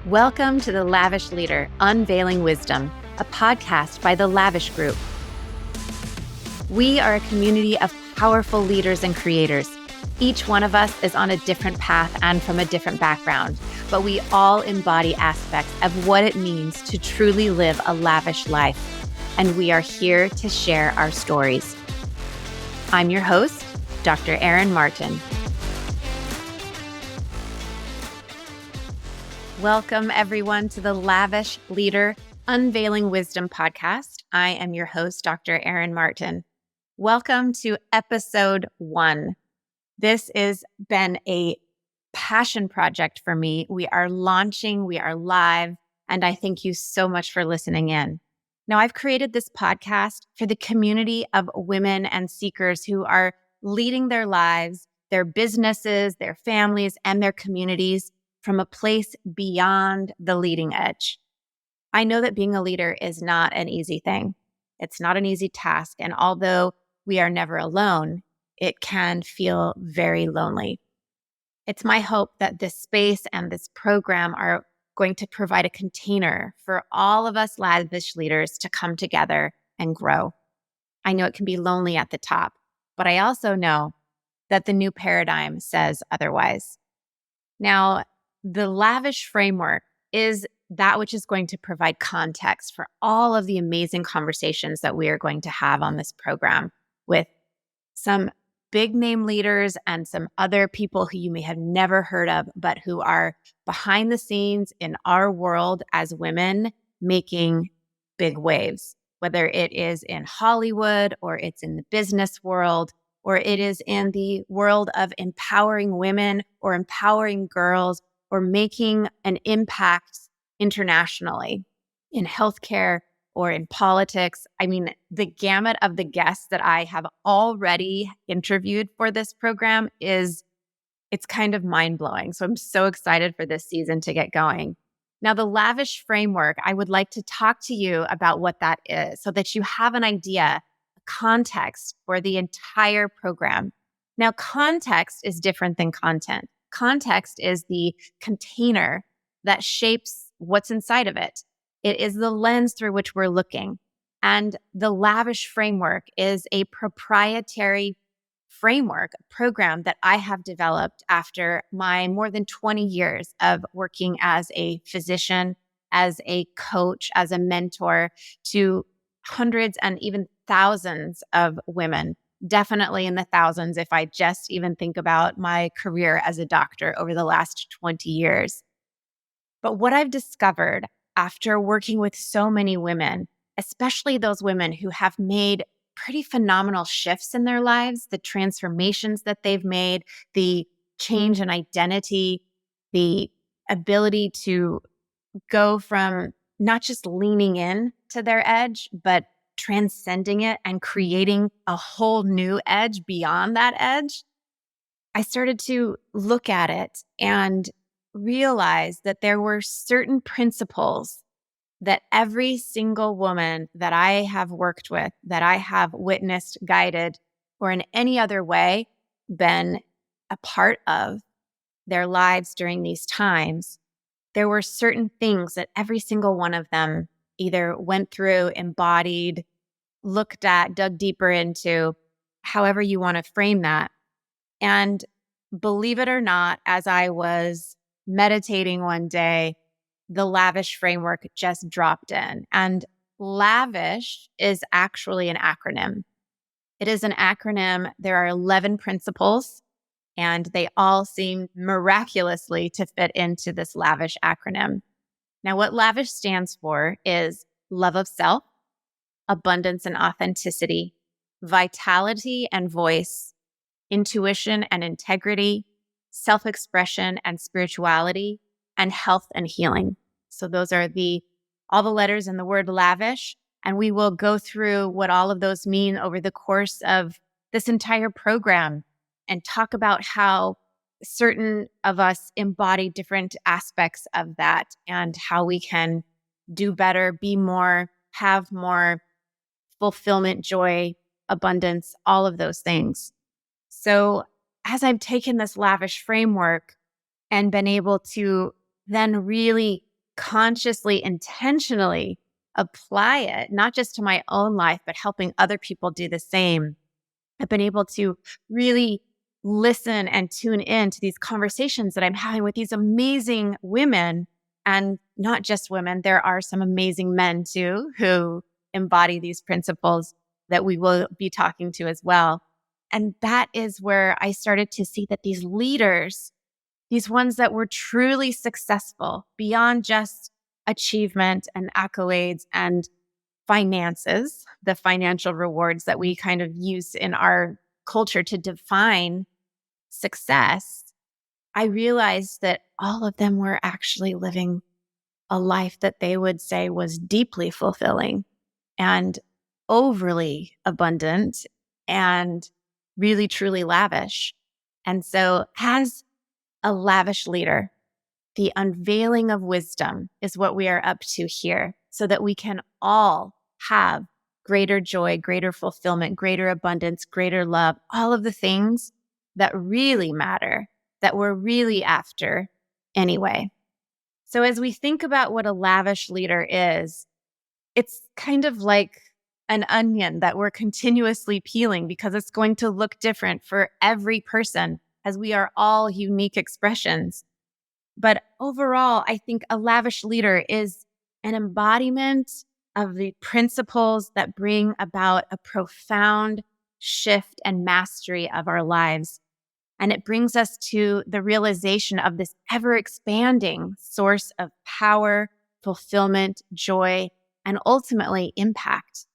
Welcome to the Lavish Leader, Unveiling Wisdom, a podcast by the Lavish Group. We are a community of powerful leaders and creators. Each one of us is on a different path and from a different background, but we all embody aspects of what it means to truly live a lavish life. And we are here to share our stories. I'm your host, Dr. Erin Martin. Welcome, everyone, to the Lavish Leader, Unveiling Wisdom podcast. I am your host, Dr. Erin Martin. Welcome to episode 1. This has been a passion project for me. We are launching, we are live, and I thank you so much for listening in. Now, I've created this podcast for the community of women and seekers who are leading their lives, their businesses, their families, and their communities from a place beyond the leading edge. I know that being a leader is not an easy thing. It's not an easy task. And although we are never alone, it can feel very lonely. It's my hope that this space and this program are going to provide a container for all of us lavish leaders to come together and grow. I know it can be lonely at the top, but I also know that the new paradigm says otherwise. Now, the lavish framework is that which is going to provide context for all of the amazing conversations that we are going to have on this program with some big name leaders and some other people who you may have never heard of, but who are behind the scenes in our world as women making big waves, whether it is in Hollywood or it's in the business world, or it is in the world of empowering women or empowering girls, or making an impact internationally in healthcare or in politics. I mean, the gamut of the guests that I have already interviewed for this program it's kind of mind-blowing. So I'm so excited for this season to get going. Now, the lavish framework, I would like to talk to you about what that is so that you have an idea, context for the entire program. Now, context is different than content. Context is the container that shapes what's inside of it. It is the lens through which we're looking. And the lavish framework is a proprietary framework, program that I have developed after my more than 20 years of working as a physician, as a coach, as a mentor to hundreds and even thousands of women. Definitely in the thousands if I just even think about my career as a doctor over the last 20 years. But what I've discovered after working with so many women, especially those women who have made pretty phenomenal shifts in their lives, the transformations that they've made, the change in identity, the ability to go from not just leaning in to their edge, but transcending it and creating a whole new edge beyond that edge, I started to look at it and realize that there were certain principles that every single woman that I have worked with, that I have witnessed, guided, or in any other way been a part of their lives during these times, there were certain things that every single one of them either went through, embodied, looked at, dug deeper into, however you want to frame that. And believe it or not, as I was meditating one day, the lavish framework just dropped in. And lavish is actually an acronym. It is an acronym. There are 11 principles, and they all seem miraculously to fit into this lavish acronym. Now, what lavish stands for is love of self, abundance and authenticity, vitality and voice, intuition and integrity, self-expression and spirituality, and health and healing. So those are all the letters in the word lavish. And we will go through what all of those mean over the course of this entire program and talk about how certain of us embody different aspects of that and how we can do better, be more, have more fulfillment, joy, abundance, all of those things. So as I've taken this lavish framework and been able to then really consciously, intentionally apply it, not just to my own life, but helping other people do the same, I've been able to really listen and tune in to these conversations that I'm having with these amazing women, and not just women. There are some amazing men too who embody these principles that we will be talking to as well. And that is where I started to see that these leaders, these ones that were truly successful beyond just achievement and accolades and finances, the financial rewards that we kind of use in our culture to define success, I realized that all of them were actually living a life that they would say was deeply fulfilling and overly abundant and really, truly lavish. And so, as a lavish leader, the unveiling of wisdom is what we are up to here so that we can all have greater joy, greater fulfillment, greater abundance, greater love, all of the things that really matter, that we're really after anyway. So as we think about what a lavish leader is, it's kind of like an onion that we're continuously peeling because it's going to look different for every person as we are all unique expressions. But overall, I think a lavish leader is an embodiment of the principles that bring about a profound shift and mastery of our lives. And it brings us to the realization of this ever expanding source of power, fulfillment, joy, and ultimately impact.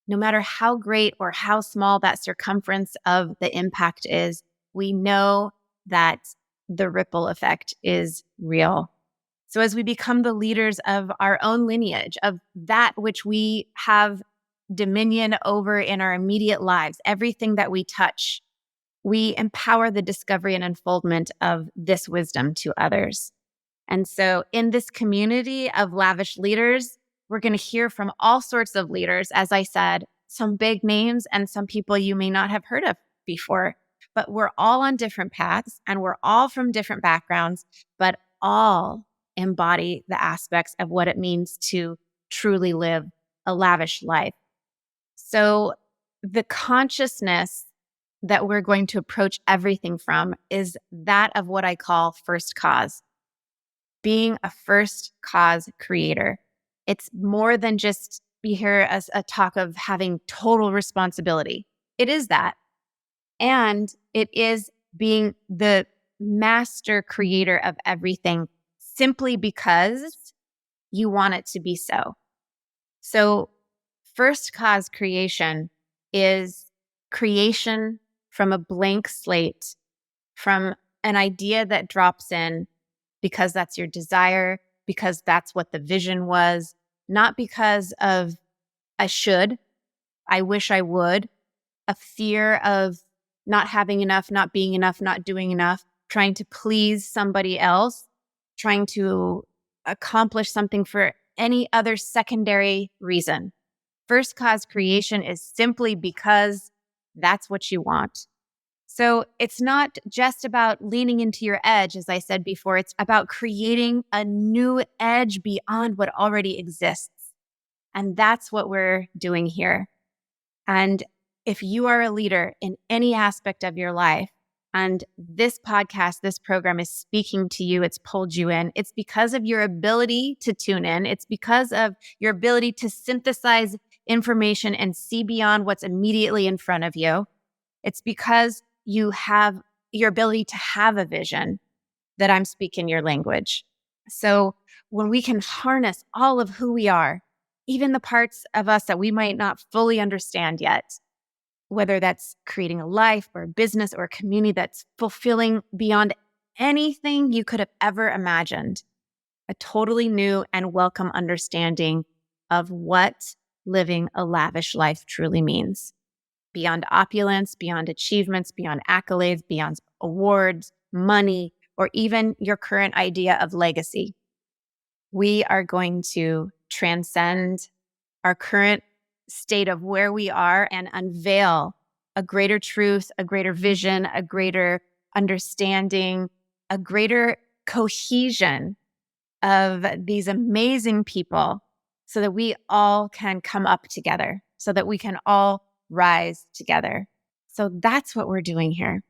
No matter how great or how small that circumference of the impact is, we know that the ripple effect is real. So as we become the leaders of our own lineage, of that which we have dominion over in our immediate lives, everything that we touch, we empower the discovery and unfoldment of this wisdom to others. And so in this community of lavish leaders, we're going to hear from all sorts of leaders, as I said, some big names and some people you may not have heard of before. But we're all on different paths and we're all from different backgrounds, but all embody the aspects of what it means to truly live a lavish life. So the consciousness that we're going to approach everything from is that of what I call first cause, being a first cause creator. It's more than just be here as a talk of having total responsibility. It is that. And it is being the master creator of everything simply because you want it to be so. So, first cause creation is creation from a blank slate, from an idea that drops in because that's your desire, because that's what the vision was, not because of I should, I wish I would, a fear of not having enough, not being enough, not doing enough, trying to please somebody else, trying to accomplish something for any other secondary reason. First cause creation is simply because that's what you want. So it's not just about leaning into your edge, as I said before, it's about creating a new edge beyond what already exists. And that's what we're doing here. And if you are a leader in any aspect of your life, and this podcast, this program is speaking to you, it's pulled you in, it's because of your ability to tune in. It's because of your ability to synthesize information and see beyond what's immediately in front of you. It's because you have your ability to have a vision that I'm speaking your language. So when we can harness all of who we are, even the parts of us that we might not fully understand yet, whether that's creating a life or a business or a community that's fulfilling beyond anything you could have ever imagined, a totally new and welcome understanding of what living a lavish life truly means. Beyond opulence, beyond achievements, beyond accolades, beyond awards, money, or even your current idea of legacy. We are going to transcend our current state of where we are and unveil a greater truth, a greater vision, a greater understanding, a greater cohesion of these amazing people so that we all can come up together, so that we can all rise together. So that's what we're doing here.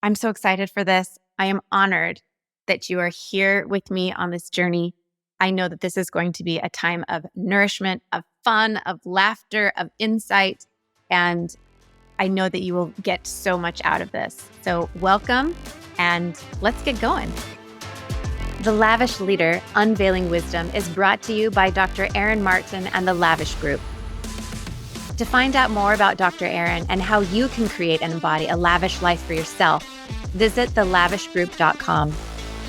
I'm so excited for this. I am honored that you are here with me on this journey. I know that this is going to be a time of nourishment, of fun, of laughter, of insight, and I know that you will get so much out of this. So welcome, and let's get going. The Lavish Leader, Unveiling Wisdom is brought to you by Dr. Erin Martin and the Lavish Group. To find out more about Dr. Erin and how you can create and embody a lavish life for yourself, visit thelavishgroup.com.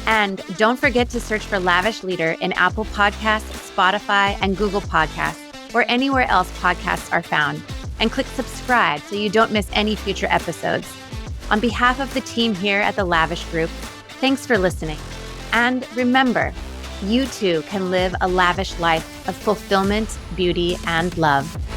And don't forget to search for Lavish Leader in Apple Podcasts, Spotify, and Google Podcasts, or anywhere else podcasts are found. And click subscribe so you don't miss any future episodes. On behalf of the team here at the Lavish Group, thanks for listening. And remember, you too can live a lavish life of fulfillment, beauty, and love.